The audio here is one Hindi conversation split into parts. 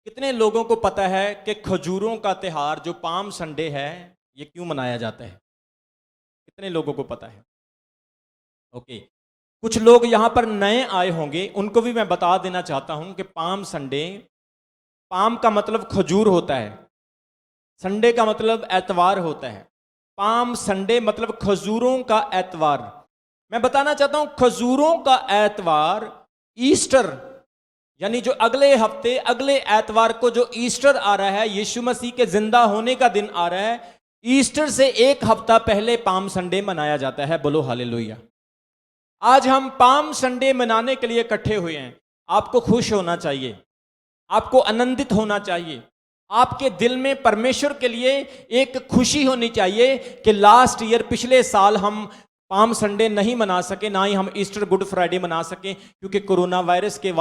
कितने लोगों को पता है कि खजूरों का त्योहार जो पाम संडे है ये क्यों मनाया जाता है? कितने लोगों को पता है? ओके, कुछ लोग यहां पर नए आए होंगे, उनको भी मैं बता देना चाहता हूं कि पाम संडे, पाम का मतलब खजूर होता है, संडे का मतलब एतवार होता है। पाम संडे मतलब खजूरों का एतवार। मैं बताना चाहता हूं खजूरों का एतवार ईस्टर, यानी जो अगले हफ्ते अगले एतवार को जो ईस्टर आ रहा है, यीशु मसीह के जिंदा होने का दिन आ रहा है, ईस्टर से एक हफ्ता पहले पाम संडे मनाया जाता है। बोलो हालेलुया। आज हम पाम संडे मनाने के लिए इकट्ठे हुए हैं। आपको खुश होना चाहिए, आपको आनंदित होना चाहिए, आपके दिल में परमेश्वर के लिए एक खुशी होनी चाहिए कि लास्ट ईयर पिछले साल हम पाम संडे नहीं मना सके, ना ही हम ईस्टर गुड फ्राइडे मना सके क्योंकि कोरोना वायरस के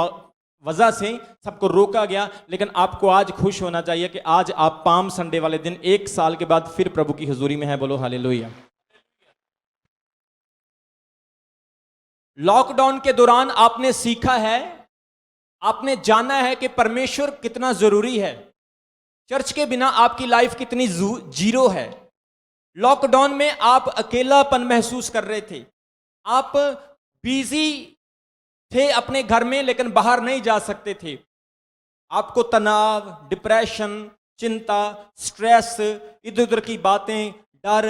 वजह से सबको रोका गया। लेकिन आपको आज खुश होना चाहिए कि आज आप पाम संडे वाले दिन एक साल के बाद फिर प्रभु की हुजूरी में है। बोलो हालेलुया। लॉकडाउन के दौरान आपने सीखा है, आपने जाना है कि परमेश्वर कितना जरूरी है। चर्च के बिना आपकी लाइफ कितनी जीरो है। लॉकडाउन में आप अकेलापन महसूस कर रहे थे, आप बिजी थे अपने घर में लेकिन बाहर नहीं जा सकते थे। आपको तनाव, डिप्रेशन, चिंता, स्ट्रेस, इधर उधर की बातें, डर,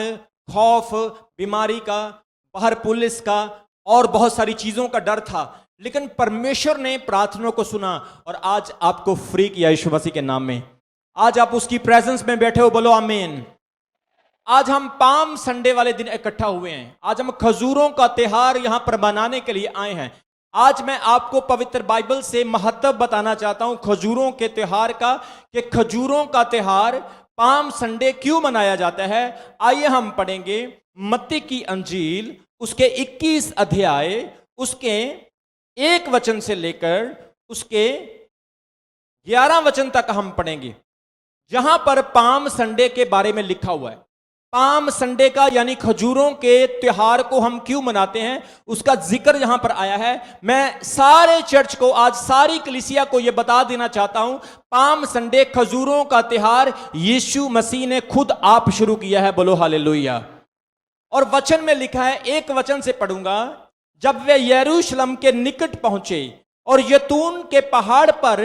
खौफ, बीमारी का, बाहर पुलिस का और बहुत सारी चीजों का डर था। लेकिन परमेश्वर ने प्रार्थनाओं को सुना और आज आपको फ्री किया यीशु मसीह के नाम में। आज आप उसकी प्रेजेंस में बैठे हो। बोलो आमीन। आज हम पाम संडे वाले दिन इकट्ठा हुए हैं। आज हम खजूरों का त्योहार यहां पर मनाने के लिए आए हैं। आज मैं आपको पवित्र बाइबल से महत्व बताना चाहता हूं खजूरों के त्योहार का, कि खजूरों का त्योहार पाम संडे क्यों मनाया जाता है। आइए हम पढ़ेंगे मत्ती की अंजील उसके 21 अध्याय उसके 1 वचन से लेकर उसके 11 वचन तक हम पढ़ेंगे, जहां पर पाम संडे के बारे में लिखा हुआ है। पाम संडे का यानी खजूरों के त्योहार को हम क्यों मनाते हैं उसका जिक्र यहां पर आया है। मैं सारे चर्च को, आज सारी कलीसिया को यह बता देना चाहता हूं, पाम संडे खजूरों का त्योहार यीशु मसीह ने खुद आप शुरू किया है। बोलो हालेलुया। और वचन में लिखा है, एक वचन से पढ़ूंगा, जब वे यरूशलेम के निकट पहुंचे और यतून के पहाड़ पर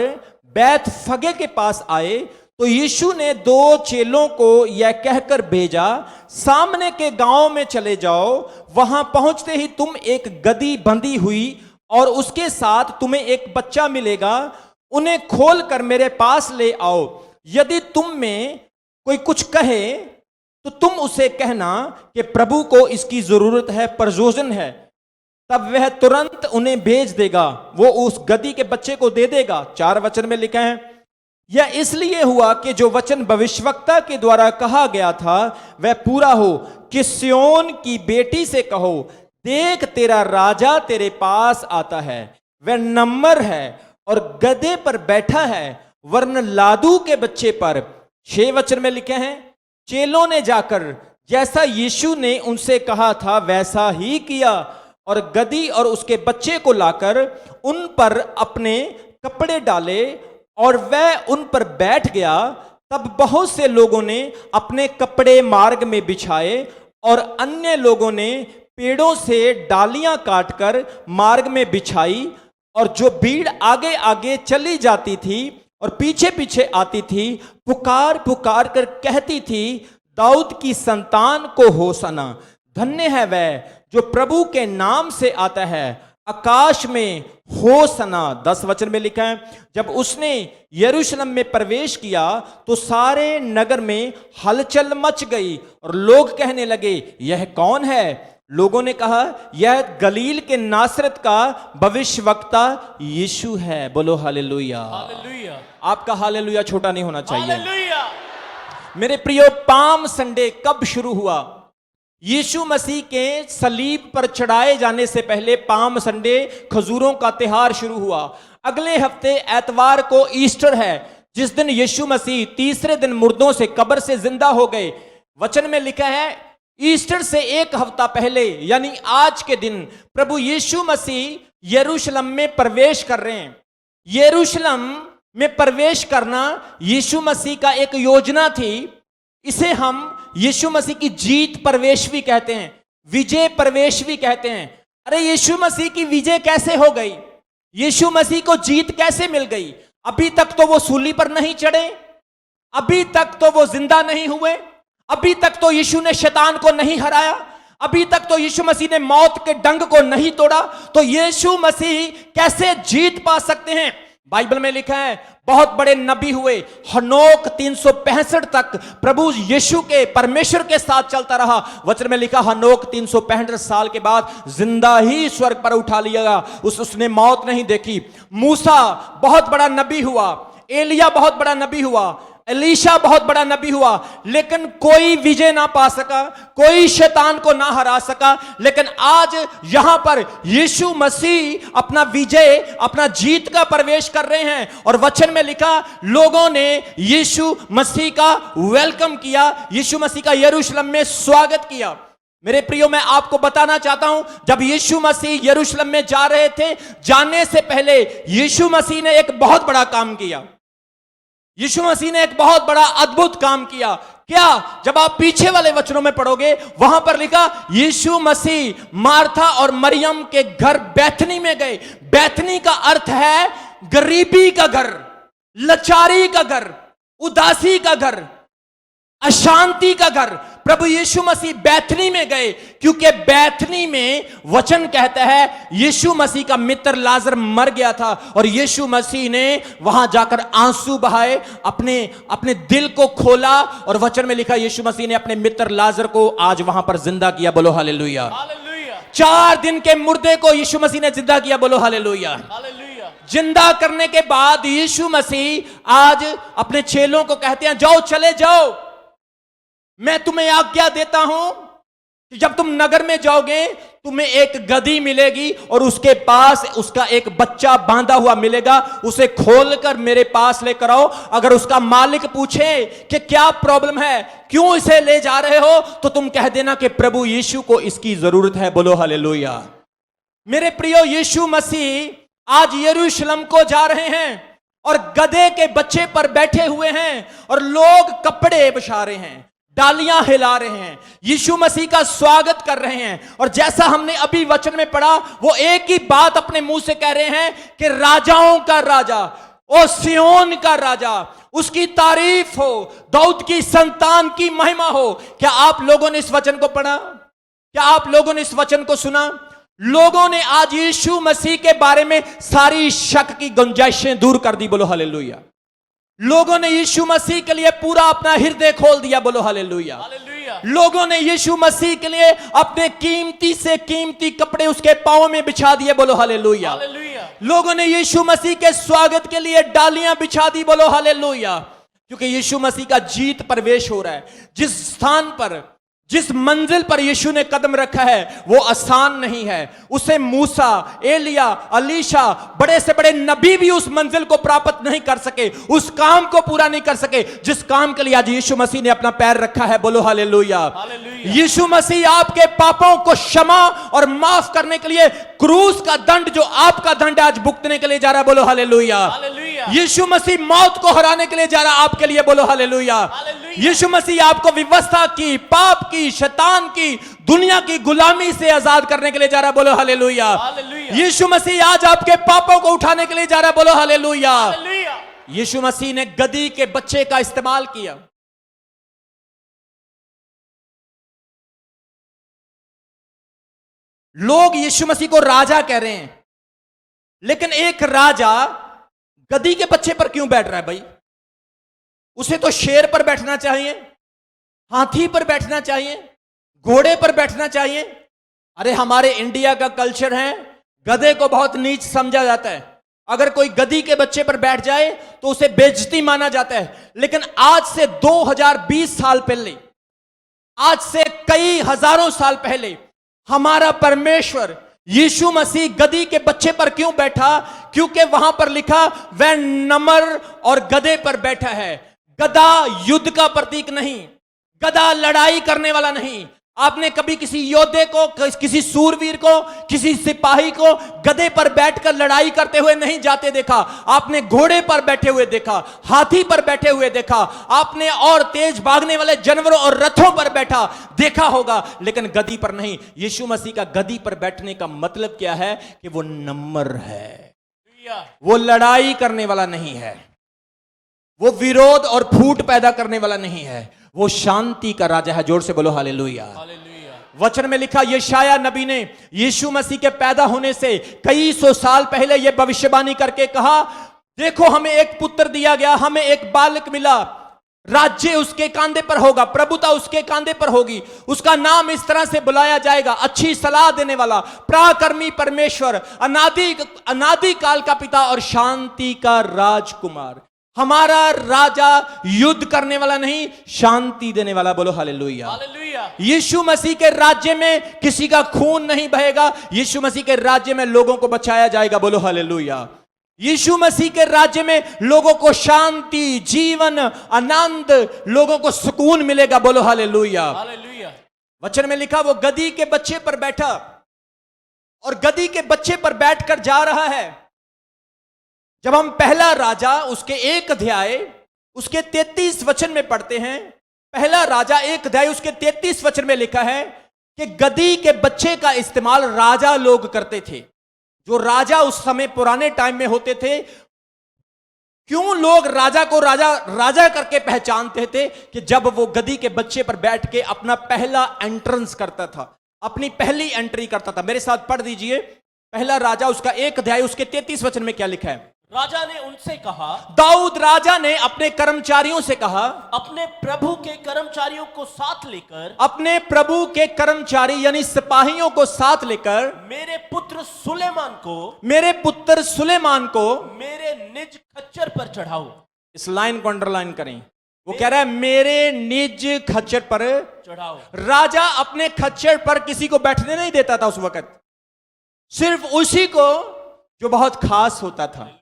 बैतफगे के पास आए तो यीशु ने 2 चेलों को यह कहकर भेजा, सामने के गांव में चले जाओ, वहां पहुंचते ही तुम एक गदही बंधी हुई और उसके साथ तुम्हें एक बच्चा मिलेगा, उन्हें खोल कर मेरे पास ले आओ। यदि तुम में कोई कुछ कहे तो तुम उसे कहना कि प्रभु को इसकी जरूरत है, प्रयोजन है। तब वह तुरंत उन्हें भेज देगा, वो उस गदही के बच्चे को दे देगा। 4 वचन में लिखा है, यह इसलिए हुआ कि जो वचन भविष्यवक्ता के द्वारा कहा गया था वह पूरा हो, कि सिय्योन की बेटी से कहो, देख तेरा राजा तेरे पास आता है, वह नम्र है और गधे पर बैठा है, वरन लादू के बच्चे पर। 6 वचन में लिखे हैं, चेलों ने जाकर जैसा यीशु ने उनसे कहा था वैसा ही किया और गदही और उसके बच्चे को लाकर उन पर अपने कपड़े डाले और वह उन पर बैठ गया। तब बहुत से लोगों ने अपने कपड़े मार्ग में बिछाए और अन्य लोगों ने पेड़ों से डालियां काटकर मार्ग में बिछाई। और जो भीड़ आगे आगे चली जाती थी और पीछे पीछे आती थी, पुकार पुकार कर कहती थी, दाऊद की संतान को होसना। धन्य है वह जो प्रभु के नाम से आता है, आकाश में होसना। 10 वचन में लिखा है, जब उसने यरूशलेम में प्रवेश किया तो सारे नगर में हलचल मच गई और लोग कहने लगे, यह कौन है? लोगों ने कहा, यह गलील के नासरत का भविष्यवक्ता यीशु है। बोलो हालेलुया। हालेलुया। आपका हालेलुया छोटा नहीं होना चाहिए। हालेलुया। मेरे प्रियो, पाम संडे कब शुरू हुआ? यीशु मसीह के सलीब पर चढ़ाए जाने से पहले पाम संडे खजूरों का त्योहार शुरू हुआ। अगले हफ्ते एतवार को ईस्टर है, जिस दिन यीशु मसीह तीसरे दिन मुर्दों से कब्र से जिंदा हो गए। वचन में लिखा है, ईस्टर से एक हफ्ता पहले यानी आज के दिन प्रभु यीशु मसीह यरूशलेम में प्रवेश कर रहे हैं। यरूशलेम में प्रवेश करना यीशु मसीह का एक योजना थी। इसे हम यीशु मसीह की जीत प्रवेश भी कहते हैं, विजय प्रवेश भी कहते हैं। अरे यीशु मसीह की विजय कैसे हो गई? यीशु मसीह को जीत कैसे मिल गई? अभी तक तो वो सूली पर नहीं चढ़े, अभी तक तो वो जिंदा नहीं हुए, अभी तक तो यीशु ने शैतान को नहीं हराया, अभी तक तो यीशु मसीह ने मौत के डंक को नहीं तोड़ा, तो यीशु मसीह कैसे जीत पा सकते हैं? बाइबल में लिखा है बहुत बड़े नबी हुए, हनोक 365 तक प्रभु यीशु के परमेश्वर के साथ चलता रहा। वचन में लिखा हनोक 365 साल के बाद जिंदा ही स्वर्ग पर उठा लिया गया, उसने मौत नहीं देखी। मूसा बहुत बड़ा नबी हुआ, एलिया बहुत बड़ा नबी हुआ, एलीशा बहुत बड़ा नबी हुआ, लेकिन कोई विजय ना पा सका, कोई शैतान को ना हरा सका। लेकिन आज यहां पर यीशु मसीह अपना विजय, अपना जीत का प्रवेश कर रहे हैं। और वचन में लिखा लोगों ने यीशु मसीह का वेलकम किया, यीशु मसीह का यरूशलेम में स्वागत किया। मेरे प्रियो, मैं आपको बताना चाहता हूं, जब यीशु मसीह यरूशलेम में जा रहे थे, जाने से पहले यीशु मसीह ने एक बहुत बड़ा काम किया। यीशु मसीह ने एक बहुत बड़ा अद्भुत काम किया। क्या? जब आप पीछे वाले वचनों में पढ़ोगे, वहां पर लिखा यीशु मसीह मार्था और मरियम के घर बैथनी में गए। बैथनी का अर्थ है गरीबी का घर, लाचारी का घर, उदासी का घर, अशांति का घर। प्रभु यीशु मसीह बैथनी में गए, क्योंकि बैथनी में वचन कहता है यीशु मसीह का मित्र लाजर मर गया था, और यीशु मसीह ने वहां जाकर आंसू बहाए, अपने दिल को खोला, और वचन में लिखा यीशु मसीह ने अपने मित्र लाजर को आज वहां पर जिंदा किया। बोलो हालेलुया। 4 दिन के मुर्दे को यीशु मसीह ने जिंदा किया। बोलो हालेलुया। जिंदा करने के बाद यीशु मसीह आज अपने चेलों को कहते हैं जाओ, चले जाओ, मैं तुम्हें आज्ञा देता हूं कि जब तुम नगर में जाओगे तुम्हें एक गदही मिलेगी, और उसके पास उसका एक बच्चा बांधा हुआ मिलेगा, उसे खोलकर मेरे पास लेकर आओ। अगर उसका मालिक पूछे कि क्या प्रॉब्लम है, क्यों इसे ले जा रहे हो, तो तुम कह देना कि प्रभु यीशु को इसकी जरूरत है। बोलो हालेलुया। मेरे प्रियो, यीशु मसीह आज यरूशलेम को जा रहे हैं और गधे के बच्चे पर बैठे हुए हैं, और लोग कपड़े बिछा रहे हैं, डालियां हिला रहे हैं, यीशु मसीह का स्वागत कर रहे हैं। और जैसा हमने अभी वचन में पढ़ा, वो एक ही बात अपने मुंह से कह रहे हैं कि राजाओं का राजा, ओ सियोन का राजा, उसकी तारीफ हो, दाऊद की संतान की महिमा हो। क्या आप लोगों ने इस वचन को पढ़ा? क्या आप लोगों ने इस वचन को सुना? लोगों ने आज यीशु मसीह के बारे में सारी शक की गुंजाइशें दूर कर दी। बोलो हालेलुया। लोगों ने यीशु मसीह के लिए पूरा अपना हृदय खोल दिया। बोलो हालेलुया। लोगों ने यीशु मसीह के लिए अपने कीमती से कीमती कपड़े उसके पांव में बिछा दिए। बोलो हालेलुया। लोगों ने यीशु मसीह के स्वागत के लिए डालियां बिछा दी। बोलो हालेलुया। क्योंकि यीशु मसीह का जीत प्रवेश हो रहा है। जिस स्थान पर, जिस मंजिल पर यीशु ने कदम रखा है वो आसान नहीं है। उसे मूसा, एलिया, एलीशा, बड़े से बड़े नबी भी उस मंजिल को प्राप्त नहीं कर सके, उस काम को पूरा नहीं कर सके जिस काम के लिए आज यीशु मसीह ने अपना पैर रखा है। बोलो हालेलुया। यीशु मसीह आपके पापों को क्षमा और माफ करने के लिए क्रूस का दंड, जो आपका दंड आज भुगतने के लिए जा रहा है। बोलो हालेलुया। यीशु मसीह मौत को हराने के लिए जा रहा है आपके लिए। बोलो हालेलुया। यीशु मसीह आपको व्यवस्था की, पाप की, शैतान की, दुनिया की गुलामी से आजाद करने के लिए जा रहा है। बोलो हालेलुया। यीशु मसीह आज आपके पापों को उठाने के लिए जा रहा है। बोलो हालेलुया। यीशु मसीह ने गदही के बच्चे का इस्तेमाल किया। लोग यीशु मसीह को राजा कह रहे हैं, लेकिन एक राजा गदही के बच्चे पर क्यों बैठ रहा है भाई? उसे तो शेर पर बैठना चाहिए, हाथी पर बैठना चाहिए, घोड़े पर बैठना चाहिए। अरे हमारे इंडिया का कल्चर है, गधे को बहुत नीच समझा जाता है। अगर कोई गधी के बच्चे पर बैठ जाए तो उसे बेइज्जती माना जाता है। लेकिन आज से 2020 साल पहले, आज से कई हजारों साल पहले हमारा परमेश्वर यीशु मसीह गधी के बच्चे पर क्यों बैठा? क्योंकि वहां पर लिखा वह नमर और गधे पर बैठा है। गधा युद्ध का प्रतीक नहीं, गधा लड़ाई करने वाला नहीं। आपने कभी किसी योद्धे को, किसी सूरवीर को, किसी सिपाही को गधे पर बैठकर लड़ाई करते हुए नहीं जाते देखा। आपने घोड़े पर बैठे हुए देखा, हाथी पर बैठे हुए देखा, आपने और तेज भागने वाले जानवरों और रथों पर बैठा देखा होगा, लेकिन गधी पर नहीं। यीशु मसीह का गधी पर बैठने का मतलब क्या है कि वो नम्र है, वो लड़ाई करने वाला नहीं है, वो विरोध और फूट पैदा करने वाला नहीं है, वो शांति का राजा है। जोर से बोलो हालेलुया। वचन में लिखा, यशाया नबी ने यीशु मसीह के पैदा होने से कई सौ साल पहले यह भविष्यवाणी करके कहा, देखो हमें एक पुत्र दिया गया, हमें एक बालक मिला, राज्य उसके कांधे पर होगा, प्रभुता उसके कांधे पर होगी, उसका नाम इस तरह से बुलाया जाएगा, अच्छी सलाह देने वाला, पराक्रमी परमेश्वर, अनादि काल का पिता और शांति का राजकुमार। हमारा राजा युद्ध करने वाला नहीं, शांति देने वाला। बोलो हालेलुया। यीशु मसीह के राज्य में किसी का खून नहीं बहेगा, यीशु मसीह के राज्य में लोगों को बचाया जाएगा। बोलो हालेलुया। यीशु मसीह के राज्य में लोगों को शांति, जीवन, आनंद, लोगों को सुकून मिलेगा। बोलो हालेलुया। वचन में लिखा, वो गधी के बच्चे पर बैठा और गधी के बच्चे पर बैठकर जा रहा है। जब हम पहला राजा उसके 1 अध्याय उसके 33 वचन में पढ़ते हैं, पहला राजा 1 अध्याय उसके 33 वचन में लिखा है कि गधी के बच्चे का इस्तेमाल राजा लोग करते थे। जो राजा उस समय पुराने टाइम में होते थे, क्यों लोग राजा को राजा राजा करके पहचानते थे कि जब वो गधी के बच्चे पर बैठ के अपना पहला एंट्रेंस करता था, अपनी पहली एंट्री करता था। मेरे साथ पढ़ दीजिए, पहला राजा उसका 1 अध्याय उसके 33 वचन में क्या लिखा है। राजा ने उनसे कहा, दाऊद राजा ने अपने कर्मचारियों से कहा, अपने प्रभु के कर्मचारियों को साथ लेकर, अपने प्रभु के कर्मचारी यानी सिपाहियों को साथ लेकर, मेरे पुत्र सुलेमान को मेरे निज खच्चर पर चढ़ाओ। इस लाइन को अंडरलाइन करें। वो कह रहा है मेरे निज खच्चर पर चढ़ाओ। राजा अपने खच्चर पर किसी को बैठने नहीं देता था उस वक्त, सिर्फ उसी को जो बहुत खास होता था,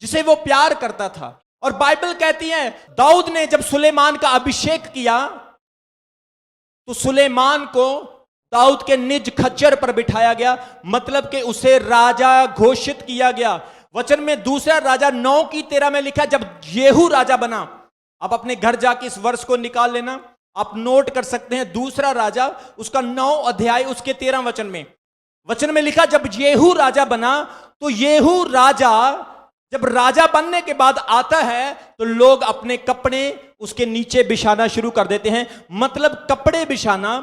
जिसे वो प्यार करता था। और बाइबल कहती है, दाऊद ने जब सुलेमान का अभिषेक किया तो सुलेमान को दाऊद के निज खच्चर पर बिठाया गया, मतलब कि उसे राजा घोषित किया गया। वचन में दूसरा राजा 9:13 में लिखा, जब येहू राजा बना। आप अपने घर जाके इस वर्ष को निकाल लेना, आप नोट कर सकते हैं। दूसरा राजा उसका 9 अध्याय उसके 13 वचन में, वचन में लिखा, जब येहू राजा बना तो येहू राजा जब राजा बनने के बाद आता है तो लोग अपने कपड़े उसके नीचे बिछाना शुरू कर देते हैं। मतलब कपड़े बिछाना,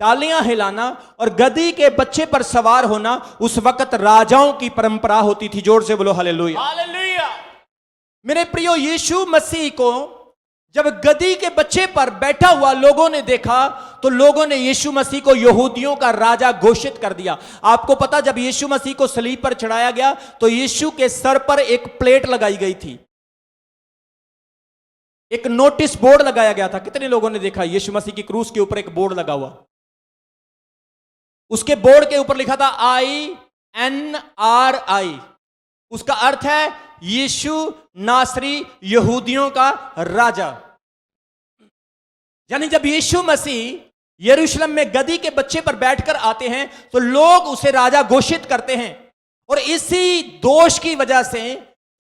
डालियां हिलाना और गधी के बच्चे पर सवार होना उस वक्त राजाओं की परंपरा होती थी। जोर से बोलो हालेलुया। हालेलुया। मेरे प्रियो, यीशु मसीह को जब गधी के बच्चे पर बैठा हुआ लोगों ने देखा तो लोगों ने यीशु मसीह को यहूदियों का राजा घोषित कर दिया। आपको पता, जब यीशु मसीह को सलीब पर चढ़ाया गया तो यीशु के सर पर एक प्लेट लगाई गई थी, एक नोटिस बोर्ड लगाया गया था। कितने लोगों ने देखा यीशु मसीह की क्रूस के ऊपर एक बोर्ड लगा हुआ, उसके बोर्ड के ऊपर लिखा था INRI। उसका अर्थ है यीशु नासरी यहूदियों का राजा। यानी जब यीशु मसीह यरूशलेम में गधी के बच्चे पर बैठकर आते हैं तो लोग उसे राजा घोषित करते हैं। और इसी दोष की वजह से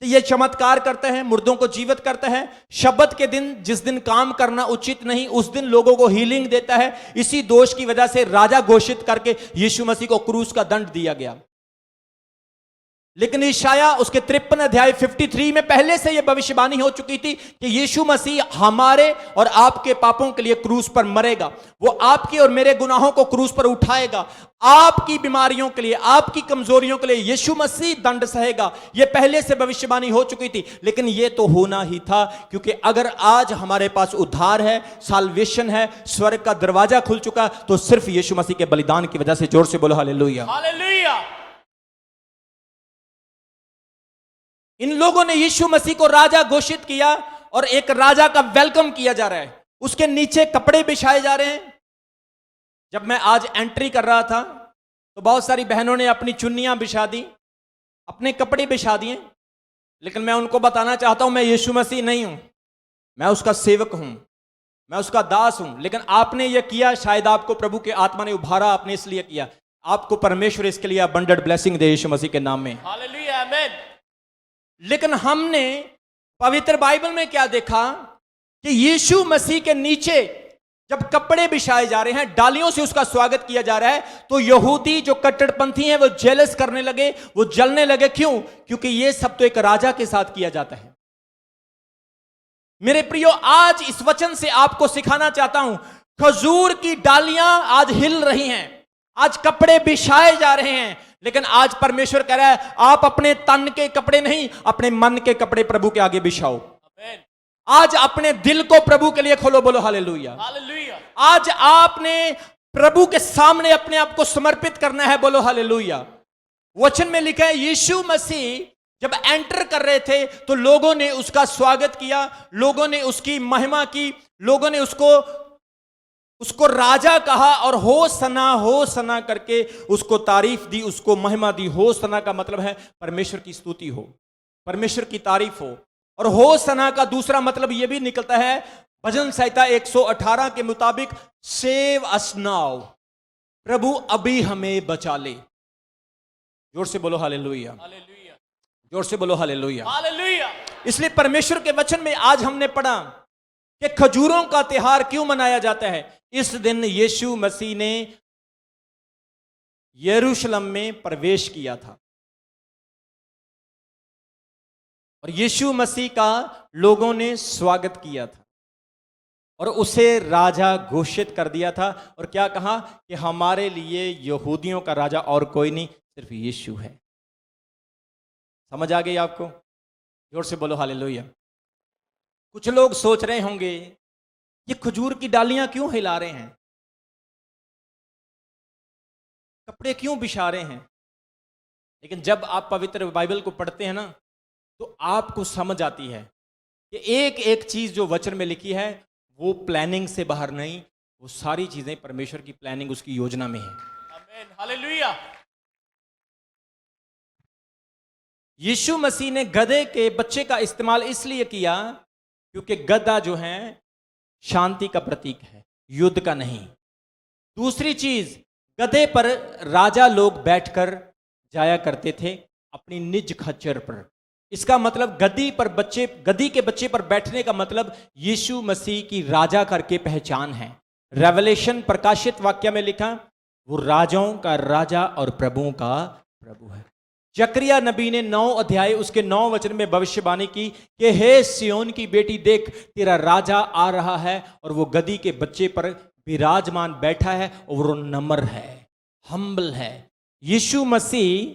ये चमत्कार करते हैं, मुर्दों को जीवित करता है। शब्बत के दिन, जिस दिन काम करना उचित नहीं, उस दिन लोगों को हीलिंग देता है। इसी दोष की वजह से राजा घोषित करके यीशु मसीह को क्रूस का दंड दिया गया। लेकिन यशायाह उसके 53 अध्याय 53 में पहले से यह भविष्यवाणी हो चुकी थी कि यीशु मसीह हमारे और आपके पापों के लिए क्रूस पर मरेगा। वो आपके और मेरे गुनाहों को क्रूस पर उठाएगा। आपकी बीमारियों के लिए, आपकी कमजोरियों के लिए यीशु मसीह दंड सहेगा। यह पहले से भविष्यवाणी हो चुकी थी। लेकिन यह तो होना ही था, क्योंकि अगर आज हमारे पास उद्धार है, साल्वेशन है, स्वर्ग का दरवाजा खुल चुका, तो सिर्फ यीशु मसीह के बलिदान की वजह से। जोर से बोलो हालेलुया। हालेलुया। इन लोगों ने यीशु मसीह को राजा घोषित किया और एक राजा का वेलकम किया जा रहा है। उसके नीचे कपड़े बिछाए जा रहे हैं। जब मैं आज एंट्री कर रहा था तो बहुत सारी बहनों ने अपनी चुन्नियां बिछा दी, अपने कपड़े बिछा दिए। लेकिन मैं उनको बताना चाहता हूं, मैं यीशु मसीह नहीं हूं, मैं उसका सेवक हूं। मैं उसका दास हूं, लेकिन आपने यह किया, शायद आपको प्रभु के आत्मा ने उभारा, आपने इसलिए किया। आपको परमेश्वर इसके लिए अबंडेंट ब्लेसिंग दे यीशु मसीह के नाम में। हालेलुया, आमेन। लेकिन हमने पवित्र बाइबल में क्या देखा कि यीशु मसीह के नीचे जब कपड़े बिछाए जा रहे हैं, डालियों से उसका स्वागत किया जा रहा है, तो यहूदी जो कट्टरपंथी हैं वो जेलस करने लगे, वो जलने लगे। क्यों? क्योंकि ये सब तो एक राजा के साथ किया जाता है। मेरे प्रियो, आज इस वचन से आपको सिखाना चाहता हूं, खजूर की डालियां आज हिल रही हैं, आज कपड़े बिछाए जा रहे हैं, लेकिन आज परमेश्वर कह रहा है आप अपने तन के कपड़े नहीं, अपने मन के कपड़े प्रभु के आगे बिछाओ। आमेन। आज अपने दिल को प्रभु के लिए खोलो, बोलो हालेलुया। हालेलुया। आज आपने प्रभु के सामने अपने आप को समर्पित करना है, बोलो हालेलुया। वचन में लिखा है यीशु मसीह जब एंटर कर रहे थे तो लोगों ने उसका स्वागत किया, लोगों ने उसकी महिमा की, लोगों ने उसको राजा कहा और हो सना करके उसको तारीफ दी, उसको महिमा दी। हो सना का मतलब है परमेश्वर की स्तुति हो, परमेश्वर की तारीफ हो। और हो सना का दूसरा मतलब यह भी निकलता है भजन संहिता 118 के मुताबिक, सेव अस नाउ, प्रभु अभी हमें बचा ले। जोर से बोलो हालेलुया, हालेलुया। जोर से बोलो हालेलुया। हालेलुया। इसलिए परमेश्वर के वचन में आज हमने पढ़ा कि खजूरों का त्योहार क्यों मनाया जाता है। इस दिन यीशु मसीह ने यरूशलेम में प्रवेश किया था और यीशु मसीह का लोगों ने स्वागत किया था और उसे राजा घोषित कर दिया था। और क्या कहा कि हमारे लिए यहूदियों का राजा और कोई नहीं, सिर्फ यीशु है। समझ आ गई आपको? जोर से बोलो हालेलुया। कुछ लोग सोच रहे होंगे ये खजूर की डालियां क्यों हिला रहे हैं, कपड़े क्यों बिछा रहे हैं। लेकिन जब आप पवित्र बाइबल को पढ़ते हैं ना, तो आपको समझ आती है कि एक एक चीज जो वचन में लिखी है वो प्लानिंग से बाहर नहीं, वो सारी चीजें परमेश्वर की प्लानिंग, उसकी योजना में है। आमेन। हालेलुया। यीशु मसीह ने गधे के बच्चे का इस्तेमाल इसलिए किया क्योंकि गधा जो है शांति का प्रतीक है, युद्ध का नहीं। दूसरी चीज, गधे पर राजा लोग बैठकर जाया करते थे अपनी निज खच्चर पर। इसका मतलब गद्दी के बच्चे पर बैठने का मतलब यीशु मसीह की राजा करके पहचान है। रेवलेशन प्रकाशित वाक्य में लिखा वो राजाओं का राजा और प्रभुओं का प्रभु है। जकरिया नबी ने 9 अध्याय उसके 9 वचन में भविष्यवाणी की कि हे सियोन की बेटी, देख तेरा राजा आ रहा है और वो गद्दी के बच्चे पर विराजमान बैठा है और वो नम्र है, हम्बल है। यीशु मसीह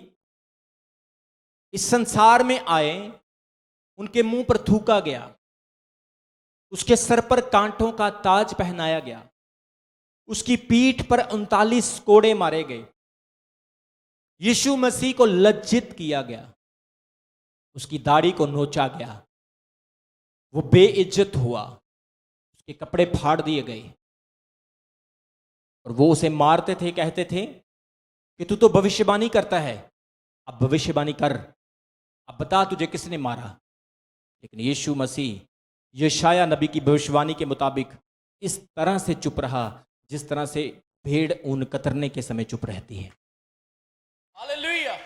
इस संसार में आए, उनके मुंह पर थूका गया, उसके सर पर कांटों का ताज पहनाया गया, उसकी पीठ पर 39 कोड़े मारे गए, यीशु मसीह को लज्जित किया गया, उसकी दाढ़ी को नोचा गया, वो बेइज्जत हुआ, उसके कपड़े फाड़ दिए गए और वो उसे मारते थे, कहते थे कि तू तो भविष्यवाणी करता है, अब भविष्यवाणी कर, अब बता तुझे किसने मारा। लेकिन यीशु मसीह यशाया नबी की भविष्यवाणी के मुताबिक इस तरह से चुप रहा जिस तरह से भेड़ ऊन कतरने के समय चुप रहती है। हालेलुया।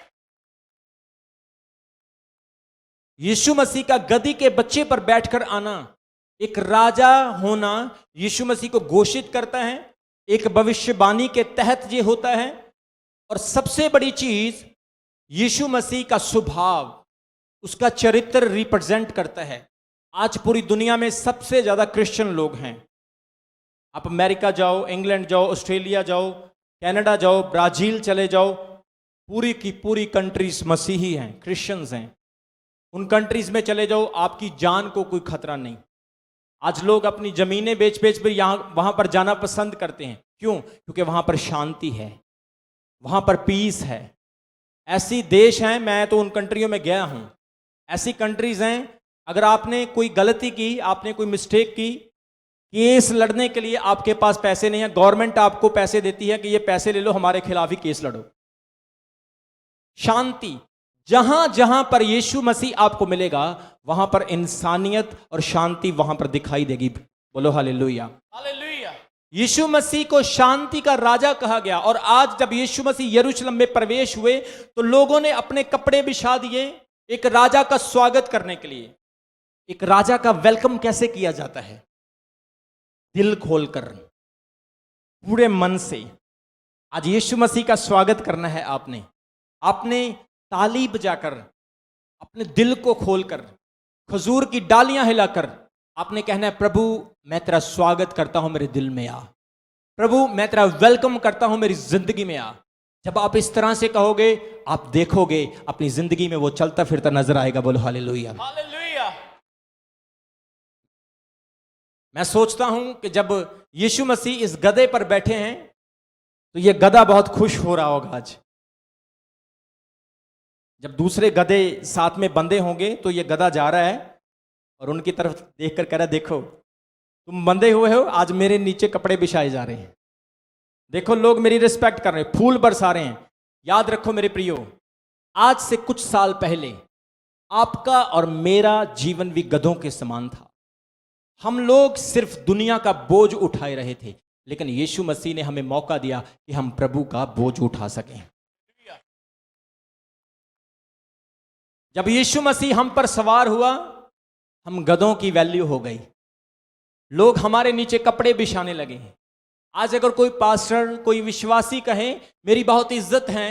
यीशु मसीह का गद्दी के बच्चे पर बैठकर आना, एक राजा होना यीशु मसीह को घोषित करता है, एक भविष्यवाणी के तहत ये होता है। और सबसे बड़ी चीज, यीशु मसीह का स्वभाव, उसका चरित्र रिप्रेजेंट करता है। आज पूरी दुनिया में सबसे ज्यादा क्रिश्चियन लोग हैं। आप अमेरिका जाओ, इंग्लैंड जाओ, ऑस्ट्रेलिया जाओ, कनाडा जाओ, ब्राजील चले जाओ, पूरी की पूरी कंट्रीज मसीही हैं, क्रिश्चियंस हैं। उन कंट्रीज में चले जाओ, आपकी जान को कोई खतरा नहीं। आज लोग अपनी जमीनें बेच बेच कर वहां पर जाना पसंद करते हैं। क्यों? क्योंकि वहां पर शांति है, वहां पर पीस है। ऐसी देश हैं, मैं तो उन कंट्रियों में गया हूं, ऐसी कंट्रीज हैं, अगर आपने कोई गलती की, आपने कोई मिस्टेक की, केस लड़ने के लिए आपके पास पैसे नहीं है, गवर्नमेंट आपको पैसे देती है कि ये पैसे ले लो, हमारे खिलाफ ही केस लड़ो। शांति, जहां जहां पर यीशु मसीह आपको मिलेगा वहां पर इंसानियत और शांति वहां पर दिखाई देगी। बोलो हालेलुया। हालेलुया। यीशु मसीह को शांति का राजा कहा गया, और आज जब यीशु मसीह यरूशलेम में प्रवेश हुए तो लोगों ने अपने कपड़े बिछा दिए एक राजा का स्वागत करने के लिए। एक राजा का वेलकम कैसे किया जाता है? दिल खोलकर, पूरे मन से। आज यीशु मसीह का स्वागत करना है आपने। आपने ताली बजाकर, अपने दिल को खोलकर, खजूर की डालियां हिलाकर आपने कहना है, प्रभु मैं तेरा स्वागत करता हूं, मेरे दिल में आ। प्रभु मैं तेरा वेलकम करता हूं, मेरी जिंदगी में आ। जब आप इस तरह से कहोगे, आप देखोगे अपनी जिंदगी में वो चलता फिरता नजर आएगा। बोलो हालेलुया। हालेलुया। मैं सोचता हूं कि जब यीशु मसीह इस गधे पर बैठे हैं तो ये गधा बहुत खुश हो रहा होगा आज। जब दूसरे गधे साथ में बंधे होंगे तो ये गधा जा रहा है और उनकी तरफ देखकर कह रहा है, देखो तुम बंधे हुए हो, आज मेरे नीचे कपड़े बिछाए जा रहे हैं। देखो लोग मेरी रिस्पेक्ट कर रहे हैं, फूल बरसा रहे हैं। याद रखो मेरे प्रियो, आज से कुछ साल पहले आपका और मेरा जीवन भी गधों के समान था। हम लोग सिर्फ दुनिया का बोझ उठाए रहे थे, लेकिन यीशु मसीह ने हमें मौका दिया कि हम प्रभु का बोझ उठा सकें। जब यीशु मसीह हम पर सवार हुआ, हम गधों की वैल्यू हो गई। लोग हमारे नीचे कपड़े बिछाने लगे। आज अगर कोई पास्टर, कोई विश्वासी कहे मेरी बहुत इज्जत है,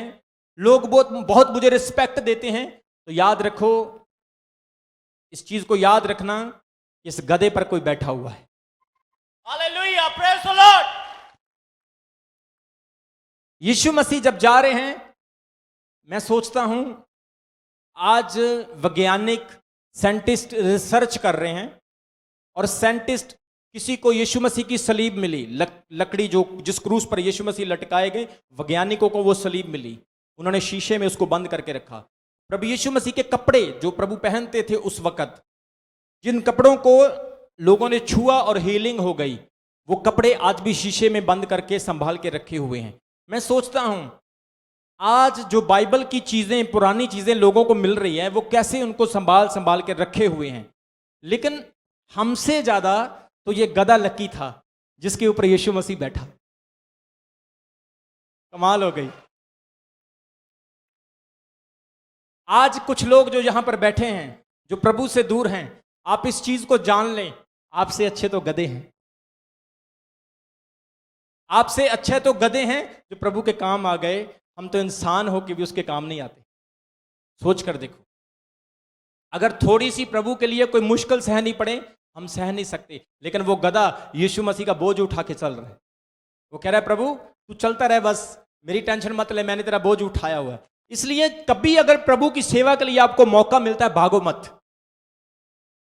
लोग बहुत मुझे रिस्पेक्ट देते हैं, तो याद रखो, इस चीज को याद रखना, इस गधे पर कोई बैठा हुआ है। हालेलुया। Praise the Lord. यीशु मसीह जब जा रहे हैं, मैं सोचता हूं आज वैज्ञानिक साइंटिस्ट रिसर्च कर रहे हैं, और साइंटिस्ट, किसी को यीशु मसीह की सलीब मिली, लकड़ी जो जिस क्रूस पर यीशु मसीह लटकाए गए, वैज्ञानिकों को वो सलीब मिली। उन्होंने शीशे में उसको बंद करके रखा। प्रभु यीशु मसीह के कपड़े जो प्रभु पहनते थे उस वक्त, जिन कपड़ों को लोगों ने छुआ और हीलिंग हो गई, वो कपड़े आज भी शीशे में बंद करके संभाल के रखे हुए हैं। मैं सोचता हूं आज जो बाइबल की चीजें, पुरानी चीजें लोगों को मिल रही है, वो कैसे उनको संभाल संभाल के रखे हुए हैं। लेकिन हमसे ज्यादा तो ये गधा लकी था जिसके ऊपर यीशु मसीह बैठा। कमाल हो गई। आज कुछ लोग जो यहां पर बैठे हैं, जो प्रभु से दूर हैं, आप इस चीज को जान लें, आपसे अच्छे तो गधे हैं। आपसे अच्छे तो गधे हैं जो प्रभु के काम आ गए। हम तो इंसान हो के भी उसके काम नहीं आते। सोच कर देखो, अगर थोड़ी सी प्रभु के लिए कोई मुश्किल सहनी पड़े, हम सह नहीं सकते, लेकिन वो गधा यीशु मसीह का बोझ उठा के चल रहा है। वो कह रहा है, प्रभु तू चलता रहे, बस मेरी टेंशन मत ले, मैंने तेरा बोझ उठाया हुआ है। इसलिए कभी अगर प्रभु की सेवा के लिए आपको मौका मिलता है, भागो मत।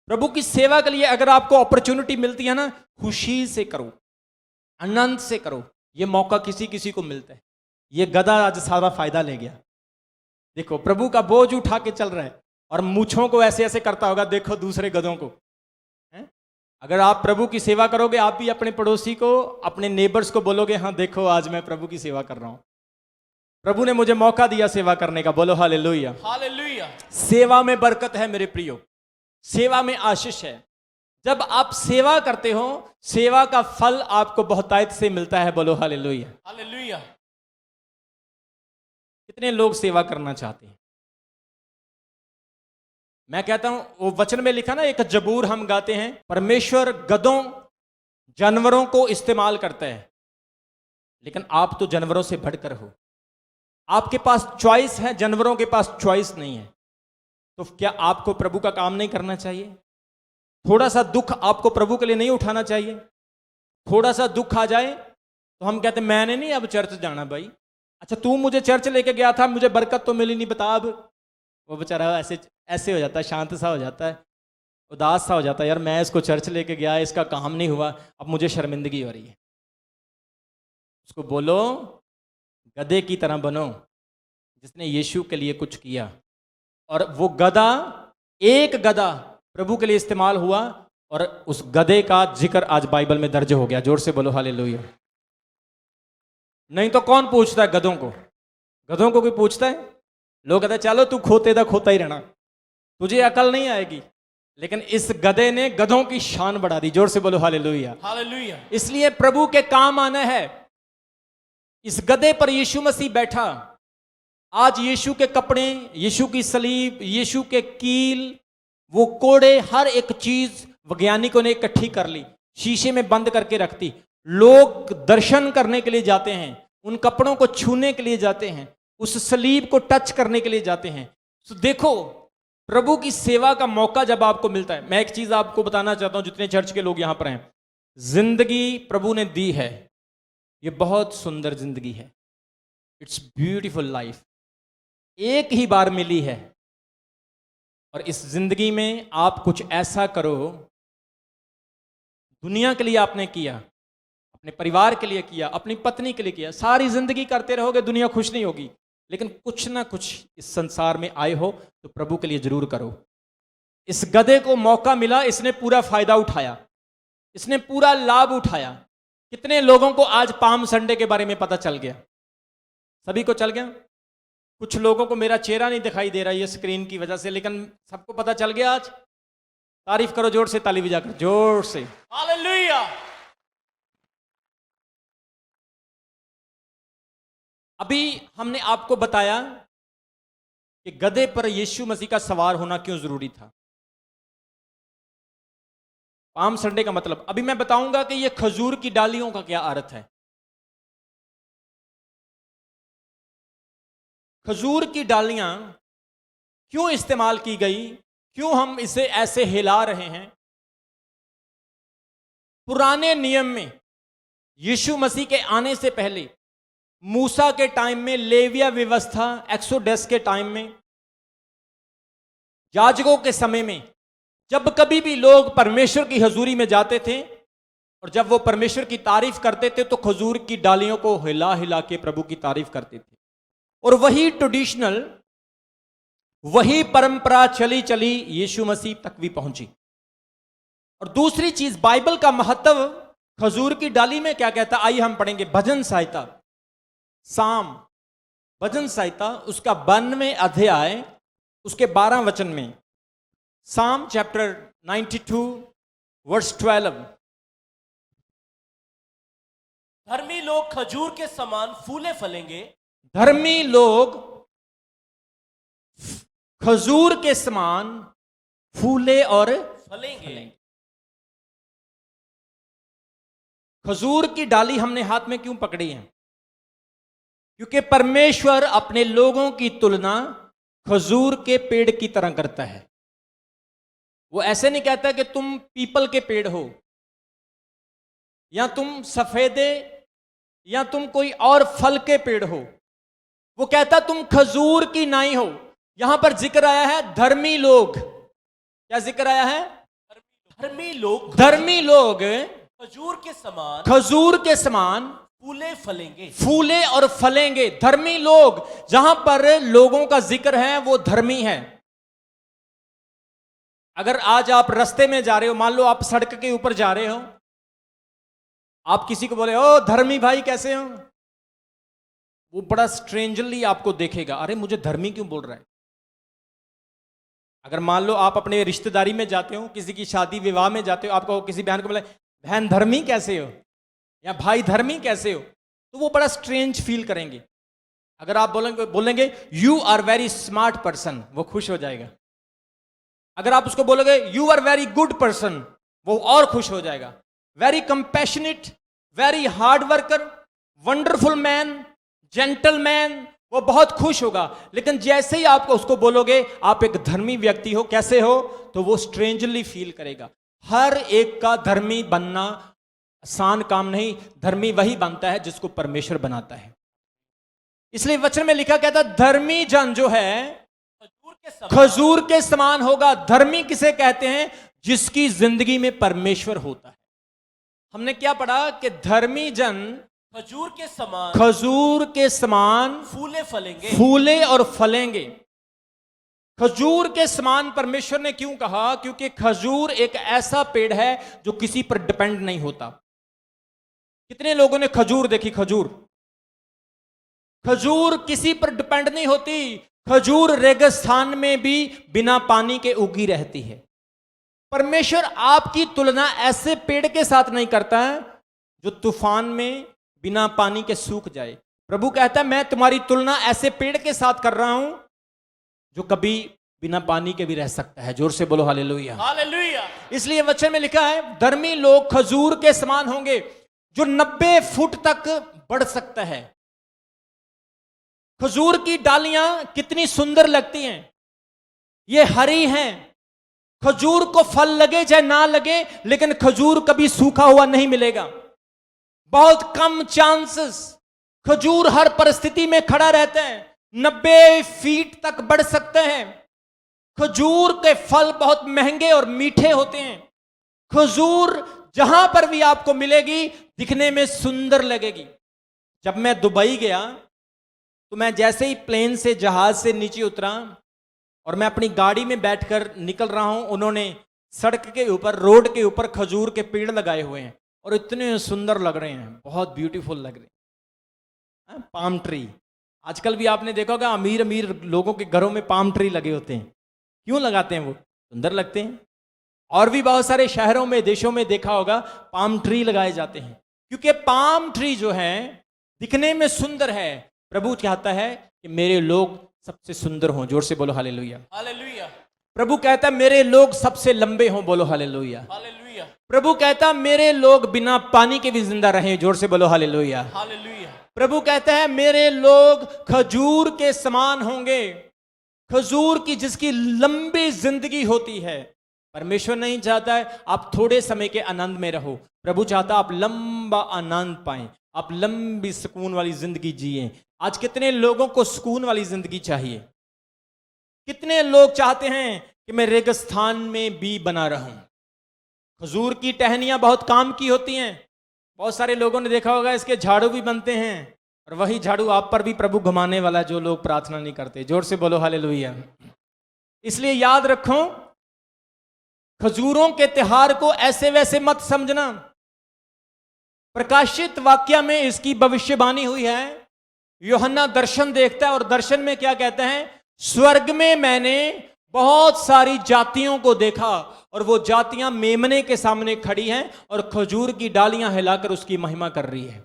प्रभु की सेवा के लिए अगर आपको अपॉर्चुनिटी मिलती है ना, खुशी से करो, आनंद से करो। ये मौका किसी किसी को मिलता है। ये गधा आज सारा फायदा ले गया। देखो प्रभु का बोझ उठा के चल रहा है और मूछों को ऐसे ऐसे करता होगा, देखो दूसरे गधों को है? अगर आप प्रभु की सेवा करोगे, आप भी अपने पड़ोसी को, अपने नेबर्स को बोलोगे, हाँ देखो आज मैं प्रभु की सेवा कर रहा हूं, प्रभु ने मुझे मौका दिया सेवा करने का। बोलो हालेलुया। हालेलुया। सेवा में बरकत है मेरे प्रियो, सेवा में आशीष है। जब आप सेवा करते हो, सेवा का फल आपको बहुतायत से मिलता है। बोलो हालेलुया। हालेलुया। कितने लोग सेवा करना चाहते हैं? मैं कहता हूं, वो वचन में लिखा ना, एक जबूर हम गाते हैं, परमेश्वर गधों, जानवरों को इस्तेमाल करता है, लेकिन आप तो जानवरों से बढ़कर हो। आपके पास चॉइस है, जानवरों के पास चॉइस नहीं है। तो क्या आपको प्रभु का काम नहीं करना चाहिए? थोड़ा सा दुख आपको प्रभु के लिए नहीं उठाना चाहिए? थोड़ा सा दुख आ जाए तो हम कहते मैंने नहीं अब चर्च जाना भाई। अच्छा तू मुझे चर्च लेके गया था, मुझे बरकत तो मिली नहीं, बता अब। वो बेचारा ऐसे ऐसे हो जाता है, शांत सा हो जाता है, उदास सा हो जाता है, यार मैं इसको चर्च लेके गया, इसका काम नहीं हुआ, अब मुझे शर्मिंदगी हो रही है। उसको बोलो गधे की तरह बनो जिसने यीशु के लिए कुछ किया। और वो गधा, एक गधा प्रभु के लिए इस्तेमाल हुआ, और उस गधे का जिक्र आज बाइबल में दर्ज हो गया। जोर से बोलो हालेलुया। नहीं तो कौन पूछता है गधों को? गधों को कोई पूछता है? लोग कहते हैं चलो तू खोते दा खोता ही रहना, तुझे अकल नहीं आएगी, लेकिन इस गधे ने गधों की शान बढ़ा दी। जोर से बोलो हालेलुया। हालेलुया। इसलिए प्रभु के काम आना है। इस गधे पर यीशु मसीह बैठा। आज यीशु के कपड़े, यीशु की सलीब, यीशु के कील, वो कोड़े, हर एक चीज वैज्ञानिकों ने इकट्ठी कर ली, शीशे में बंद करके रखती। लोग दर्शन करने के लिए जाते हैं, उन कपड़ों को छूने के लिए जाते हैं, उस सलीब को टच करने के लिए जाते हैं। तो देखो, प्रभु की सेवा का मौका जब आपको मिलता है। मैं एक चीज आपको बताना चाहता हूं, जितने चर्च के लोग यहां पर हैं, जिंदगी प्रभु ने दी है, ये बहुत सुंदर जिंदगी है। इट्स ब्यूटीफुल लाइफ, एक ही बार मिली है। और इस जिंदगी में आप कुछ ऐसा करो, दुनिया के लिए आपने किया, अपने परिवार के लिए किया, अपनी पत्नी के लिए किया। सारी जिंदगी करते रहोगे, दुनिया खुश नहीं होगी। लेकिन कुछ ना कुछ इस संसार में आए हो तो प्रभु के लिए जरूर करो। इस गधे को मौका मिला, इसने पूरा फायदा उठाया, इसने पूरा लाभ उठाया। कितने लोगों को आज पाम संडे के बारे में पता चल गया? सभी को चल गया? कुछ लोगों को मेरा चेहरा नहीं दिखाई दे रहा है ये स्क्रीन की वजह से, लेकिन सबको पता चल गया आज। तारीफ करो जोर से, ताली बजाकर जोर से। हालेलुया। अभी हमने आपको बताया कि गधे पर यीशु मसीह का सवार होना क्यों जरूरी था। पाम संडे का मतलब अभी मैं बताऊंगा कि ये खजूर की डालियों का क्या अर्थ है। खजूर की डालियां क्यों इस्तेमाल की गई, क्यों हम इसे ऐसे हिला रहे हैं। पुराने नियम में यीशु मसीह के आने से पहले, मूसा के टाइम में, लेविया व्यवस्था, एक्सोडस के टाइम में, याजकों के समय में, जब कभी भी लोग परमेश्वर की हजूरी में जाते थे और जब वो परमेश्वर की तारीफ करते थे तो खजूर की डालियों को हिला हिला के प्रभु की तारीफ करते थे। और वही ट्रेडिशनल, वही परंपरा चली चली यीशु मसीह तक भी पहुंची। और दूसरी चीज, बाइबल का महत्व खजूर की डाली में क्या कहता, आइए हम पढ़ेंगे भजन संहिता, साम भजन संहिता, उसका 92वें अध्याय, उसके 12 वचन में। साम चैप्टर 92 वर्स 12। धर्मी लोग खजूर के समान फूले फलेंगे। धर्मी लोग खजूर के समान फूले और फलेंगे। खजूर की डाली हमने हाथ में क्यों पकड़ी है? क्योंकि परमेश्वर अपने लोगों की तुलना खजूर के पेड़ की तरह करता है। वो ऐसे नहीं कहता कि तुम पीपल के पेड़ हो, या तुम सफेदे, या तुम कोई और फल के पेड़ हो। वो कहता तुम खजूर की नाई हो। यहां पर जिक्र आया है धर्मी लोग। क्या जिक्र आया है? धर्मी लोग, धर्मी लोग खजूर के समान, खजूर के समान फूले फलेंगे। फूले और फलेंगे। धर्मी लोग, जहां पर लोगों का जिक्र है वो धर्मी है। अगर आज आप रास्ते में जा रहे हो, मान लो आप सड़क के ऊपर जा रहे हो, आप किसी को बोले ओ धर्मी भाई कैसे हो, वो बड़ा स्ट्रेंजरली आपको देखेगा, अरे मुझे धर्मी क्यों बोल रहा है। अगर मान लो आप अपने रिश्तेदारी में जाते हो, किसी की शादी विवाह में जाते हो, आपको किसी बहन को बोले बहन धर्मी कैसे हो, या भाई धर्मी कैसे हो, तो वो बड़ा स्ट्रेंज फील करेंगे। अगर आप बोलेंगे you are very smart person, वो खुश हो जाएगा। अगर आप उसको बोलोगे you are very good person, वो और खुश हो जाएगा। Very compassionate, very hard worker, wonderful man, gentleman, वो बहुत खुश होगा। लेकिन जैसे ही आप उसको बोलोगे आप एक धर्मी व्यक्ति हो, कैसे हो, तो वो स्ट्रेंजरली फील करेगा। हर एक का धर्मी बनना आसान काम नहीं। धर्मी वही बनता है जिसको परमेश्वर बनाता है। इसलिए वचन में लिखा कहता धर्मी जन जो है खजूर के समान होगा। धर्मी किसे कहते हैं? जिसकी जिंदगी में परमेश्वर होता है। हमने क्या पढ़ा कि धर्मी जन खजूर के समान, खजूर के समान फूले फलेंगे, फूले और फलेंगे। खजूर के समान परमेश्वर ने क्यों कहा? क्योंकि खजूर एक ऐसा पेड़ है जो किसी पर डिपेंड नहीं होता। कितने लोगों ने खजूर देखी? खजूर किसी पर डिपेंड नहीं होती। खजूर रेगिस्तान में भी बिना पानी के उगी रहती है। परमेश्वर आपकी तुलना ऐसे पेड़ के साथ नहीं करता है जो तूफान में बिना पानी के सूख जाए। प्रभु कहता है मैं तुम्हारी तुलना ऐसे पेड़ के साथ कर रहा हूं जो कभी बिना पानी के भी रह सकता है। जोर से बोलो हालेलुया। हालेलुया। इसलिए वचन में लिखा है धर्मी लोग खजूर के समान होंगे जो 90 फुट तक बढ़ सकता है। खजूर की डालियां कितनी सुंदर लगती हैं, ये हरी हैं। खजूर को फल लगे चाहे ना लगे, लेकिन खजूर कभी सूखा हुआ नहीं मिलेगा। बहुत कम चांसेस, खजूर हर परिस्थिति में खड़ा रहता है, 90 फीट तक बढ़ सकते हैं। खजूर के फल बहुत महंगे और मीठे होते हैं। खजूर जहां पर भी आपको मिलेगी दिखने में सुंदर लगेगी। जब मैं दुबई गया तो मैं जैसे ही प्लेन से जहाज से नीचे उतरा और मैं अपनी गाड़ी में बैठकर निकल रहा हूं, उन्होंने सड़क के ऊपर, रोड के ऊपर खजूर के पेड़ लगाए हुए हैं और इतने सुंदर लग रहे हैं, बहुत ब्यूटीफुल लग रहे हैं। पाम ट्री, आजकल भी आपने देखा होगा अमीर अमीर लोगों के घरों में पाम ट्री लगे होते हैं। क्यों लगाते हैं? वो सुंदर लगते हैं। और भी बहुत सारे शहरों में, देशों में देखा होगा पाम ट्री लगाए जाते हैं, क्योंकि पाम ट्री जो है दिखने में सुंदर है। प्रभु चाहता है कि मेरे लोग सबसे सुंदर हों। जोर से बोलो हालेलुया। हालेलुया। प्रभु कहता है मेरे लोग सबसे लंबे हों। बोलो हालेलुया। हालेलुया। प्रभु कहता है मेरे लोग बिना पानी के भी जिंदा रहें। जोर से बोलो हालेलुया। हालेलुया। प्रभु कहता है मेरे लोग खजूर के समान होंगे। खजूर की जिसकी लंबी जिंदगी होती है। परमेश्वर नहीं चाहता है आप थोड़े समय के आनंद में रहो, प्रभु चाहता आप लंबा आनंद पाएं, आप लंबी सुकून वाली जिंदगी जिए। आज कितने लोगों को सुकून वाली जिंदगी चाहिए? कितने लोग चाहते हैं कि मैं रेगिस्तान में भी बना रहूं? खजूर की टहनियां बहुत काम की होती हैं। बहुत सारे लोगों ने देखा होगा इसके झाड़ू भी बनते हैं, और वही झाड़ू आप पर भी प्रभु घुमाने वाला जो लोग प्रार्थना नहीं करते। जोर से बोलो हालेलुया। इसलिए याद रखो, खजूरों के त्योहार को ऐसे वैसे मत समझना। प्रकाशित वाक्य में इसकी भविष्यवाणी हुई है। यूहन्ना दर्शन देखता है और दर्शन में क्या कहते हैं? स्वर्ग में मैंने बहुत सारी जातियों को देखा और वो जातियां मेमने के सामने खड़ी हैं और खजूर की डालियां हिलाकर उसकी महिमा कर रही है।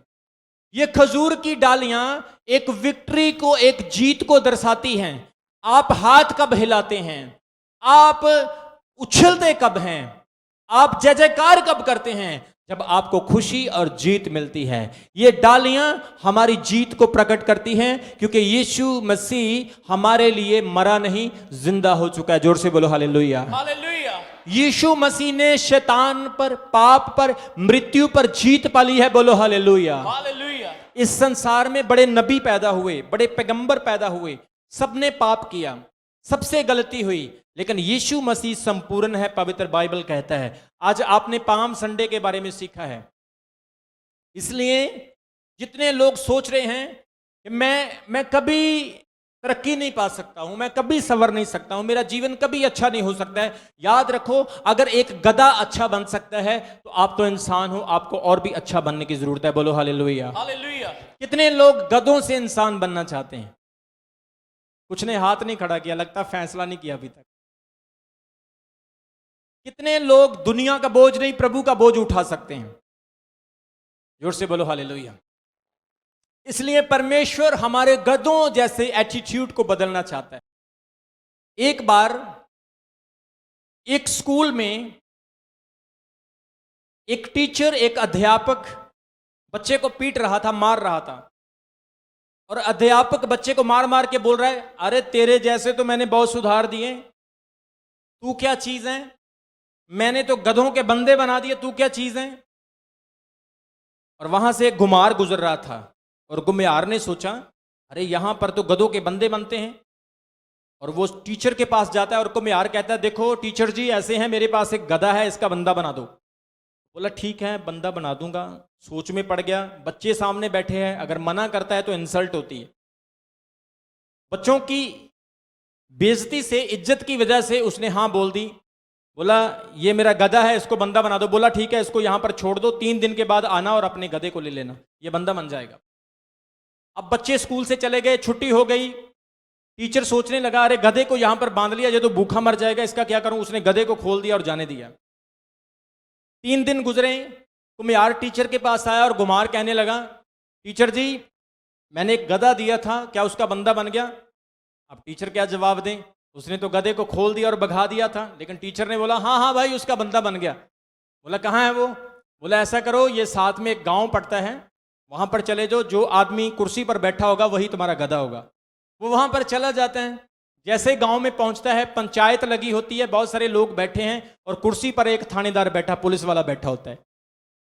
ये खजूर की डालियां एक विक्ट्री को, एक जीत को दर्शाती हैं। आप हाथ कब हिलाते हैं? आप उछलते कब हैं? आप जय जयकार कब करते हैं? जब आपको खुशी और जीत मिलती है। ये डालियां हमारी जीत को प्रकट करती हैं, क्योंकि यीशु मसीह हमारे लिए मरा नहीं, जिंदा हो चुका है। जोर से बोलो हालेलुया। हालेलुया। यीशु मसीह ने शैतान पर, पाप पर, मृत्यु पर जीत पाली है। बोलो हालेलुया। हालेलुया। इस संसार में बड़े नबी पैदा हुए, बड़े पैगंबर पैदा हुए, सबने पाप किया, सबसे गलती हुई, लेकिन यीशु मसीह संपूर्ण है, पवित्र बाइबल कहता है। आज आपने पाम संडे के बारे में सीखा है। इसलिए जितने लोग सोच रहे हैं कि मैं कभी तरक्की नहीं पा सकता हूं, मैं कभी संवर नहीं सकता हूं, मेरा जीवन कभी अच्छा नहीं हो सकता है, याद रखो, अगर एक गधा अच्छा बन सकता है तो आप तो इंसान हो, आपको और भी अच्छा बनने की जरूरत है। बोलो हालेलुया। हालेलुया। कितने लोग गधों से इंसान बनना चाहते हैं? कुछ ने हाथ नहीं खड़ा किया, लगता फैसला नहीं किया अभी तक। कितने लोग दुनिया का बोझ नहीं, प्रभु का बोझ उठा सकते हैं? जोर से बोलो हालेलुया। इसलिए परमेश्वर हमारे गधों जैसे एटीट्यूड को बदलना चाहता है। एक बार एक स्कूल में एक टीचर, एक अध्यापक बच्चे को पीट रहा था, मार रहा था, और अध्यापक बच्चे को मार मार के बोल रहा है, अरे तेरे जैसे तो मैंने बहुत सुधार दिए, तू क्या चीज है? मैंने तो गधों के बंदे बना दिए, तू क्या चीज है? और वहां से एक घुमार गुजर रहा था और घुमियार ने सोचा, अरे यहां पर तो गधों के बंदे बनते हैं, और वो टीचर के पास जाता है और घुमियार कहता है, देखो टीचर जी ऐसे हैं, मेरे पास एक गधा है, इसका बंदा बना दो। बोला ठीक है, बंदा बना दूंगा। सोच में पड़ गया, बच्चे सामने बैठे हैं, अगर मना करता है तो इंसल्ट होती है। बच्चों की बेइज्जती से, इज्जत की वजह से उसने हाँ बोल दी। बोला ये मेरा गधा है, इसको बंदा बना दो। बोला ठीक है, इसको यहां पर छोड़ दो, 3 दिन के बाद आना और अपने गधे को ले लेना, ये बंदा बन जाएगा। अब बच्चे स्कूल से चले गए, छुट्टी हो गई, टीचर सोचने लगा, अरे गधे को यहां पर बांध लिया, ये तो भूखा मर जाएगा, इसका क्या करूं। उसने गधे को खोल दिया और जाने दिया। 3 दिन गुजरे, कुम्हार टीचर के पास आया और कुम्हार कहने लगा, टीचर जी मैंने एक गधा दिया था, क्या उसका बंदा बन गया। अब टीचर क्या जवाब दें, उसने तो गधे को खोल दिया और भगा दिया था। लेकिन टीचर ने बोला, हाँ हाँ भाई उसका बंदा बन गया। बोला कहाँ है वो। बोला ऐसा करो, ये साथ में एक गांव पड़ता है, वहां पर चले जाओ, जो आदमी कुर्सी पर बैठा होगा वही तुम्हारा गधा होगा। वो वहां पर चला जाता है। जैसे गांव में पहुंचता है, पंचायत लगी होती है, बहुत सारे लोग बैठे हैं और कुर्सी पर एक थानेदार बैठा, पुलिस वाला बैठा होता है।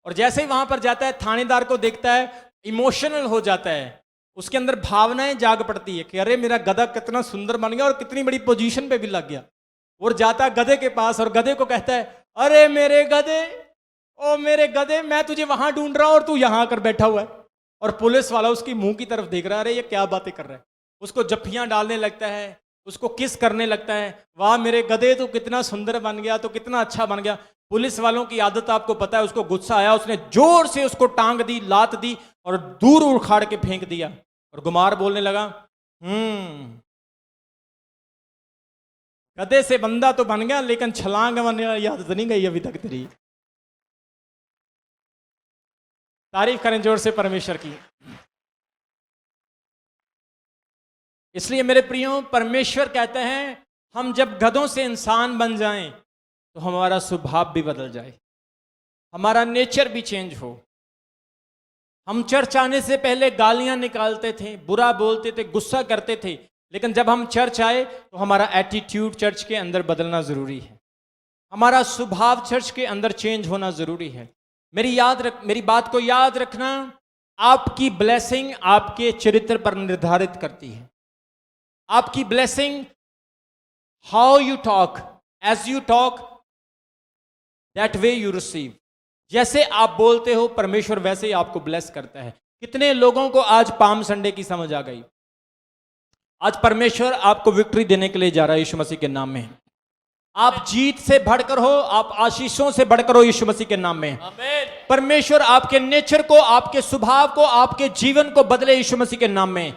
और जैसे ही वहां पर जाता है, थानेदार को देखता है, इमोशनल हो जाता है, उसके अंदर भावनाएं जाग पड़ती है कि अरे मेरा गधा कितना सुंदर बन गया और कितनी बड़ी पोजीशन पे भी लग गया। और जाता है गधे के पास और गधे को कहता है, अरे मेरे गधे, ओ मेरे गधे, मैं तुझे वहां ढूंढ रहा हूं और तू यहां आकर बैठा हुआ है। और पुलिस वाला उसकी मुंह की तरफ देख रहा है, अरे ये क्या बातें कर रहा है। उसको जफ्फियां डालने लगता है, उसको किस करने लगता है, वाह मेरे गधे तो कितना सुंदर बन गया, तो कितना अच्छा बन गया। पुलिस वालों की आदत आपको पता है, उसको गुस्सा आया, उसने जोर से उसको टांग दी, लात दी और दूर उखाड़ के फेंक दिया। और गुमार बोलने लगा, गधे से बंदा तो बन गया, लेकिन छलांग मारने वाली आदत नहीं गई अभी तक तेरी। तारीफ करें जोर से परमेश्वर की। इसलिए मेरे प्रियो, परमेश्वर कहते हैं हम जब गधों से इंसान बन जाएं तो हमारा स्वभाव भी बदल जाए, हमारा नेचर भी चेंज हो। हम चर्च आने से पहले गालियां निकालते थे, बुरा बोलते थे, गुस्सा करते थे, लेकिन जब हम चर्च आए तो हमारा एटीट्यूड चर्च के अंदर बदलना जरूरी है, हमारा स्वभाव चर्च के अंदर चेंज होना जरूरी है। मेरी बात को याद रखना, आपकी ब्लेसिंग आपके चरित्र पर निर्धारित करती है। आपकी blessing, how you talk, as you talk that way you receive. जैसे आप बोलते हो, परमेश्वर वैसे ही आपको ब्लेस करता है। कितने लोगों को आज पाम संडे की समझ आ गई। आज परमेश्वर आपको विक्ट्री देने के लिए जा रहा है यीशु मसीह के नाम में। आप जीत से बढ़कर हो, आप आशीषों से बढ़कर हो यीशु मसीह के नाम में। आमीन। परमेश्वर आपके नेचर को, आपके स्वभाव को, आपके जीवन को बदले यीशु मसीह के नाम में।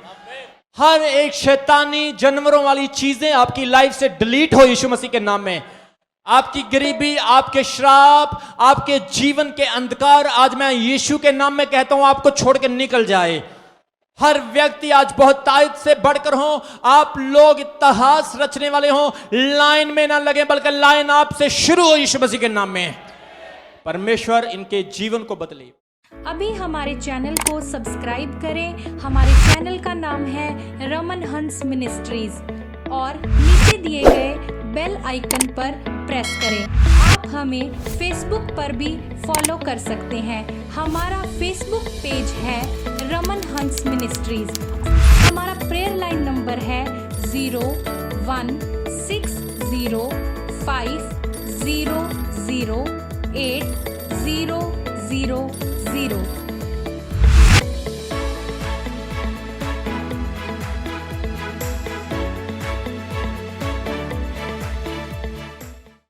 हर एक शैतानी जानवरों वाली चीजें आपकी लाइफ से डिलीट हो यीशु मसीह के नाम में। आपकी गरीबी, आपके श्राप, आपके जीवन के अंधकार, आज मैं यीशु के नाम में कहता हूं आपको छोड़ के निकल जाए। हर व्यक्ति आज बहुत ताकत से बढ़कर हो। आप लोग इतिहास रचने वाले हो, लाइन में ना लगे बल्कि लाइन आपसे शुरू हो यीशु मसीह के नाम में। परमेश्वर इनके जीवन को बदले। अभी हमारे चैनल को सब्सक्राइब करें। हमारे चैनल का नाम है रमन हंस मिनिस्ट्रीज और नीचे दिए गए बेल आइकन पर प्रेस करें। आप हमें फेसबुक पर भी फॉलो कर सकते हैं। हमारा फेसबुक पेज है रमन हंस मिनिस्ट्रीज। हमारा प्रेयर लाइन नंबर है 0160500800।